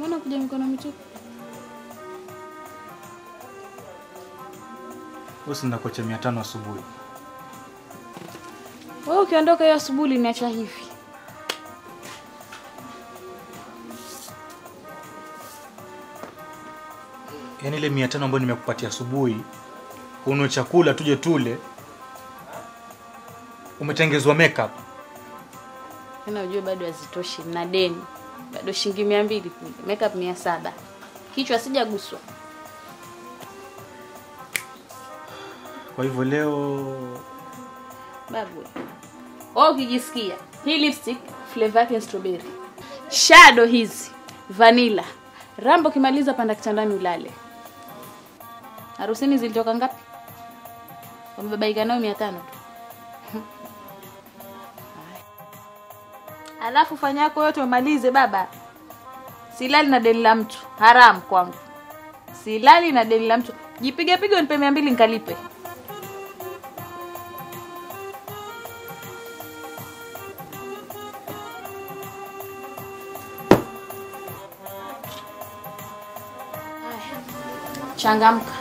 Mbona kuja mikono mitupu? Wewe ninakocha 500 asubuhi. Wewe ukiondoka hiyo asubuhi niacha hivi. Yaani ile 500 ambayo nimekupatia asubuhi, ununue chakula tuje tule. Umetengezwa makeup. Tena ujue bado hazitoshi na deni. Bado shilingi 200 kule. Makeup 700. Kichwa sijaguswa. Kwa hivyo leo Babu. Ukijisikia hii lipstick flavor yake strawberry. Shadow hizi vanilla. Rambo kimaliza panda kitandani ulale. Harusini zilitoka ngapi? Wamebabaika nao 500 tu. Alafu fanya yako yote umalize baba. Silali na deni la mtu. Haram kwangu. Silali na deni la mtu. Jipige pigo unipe 200 nikalipe. Changamka.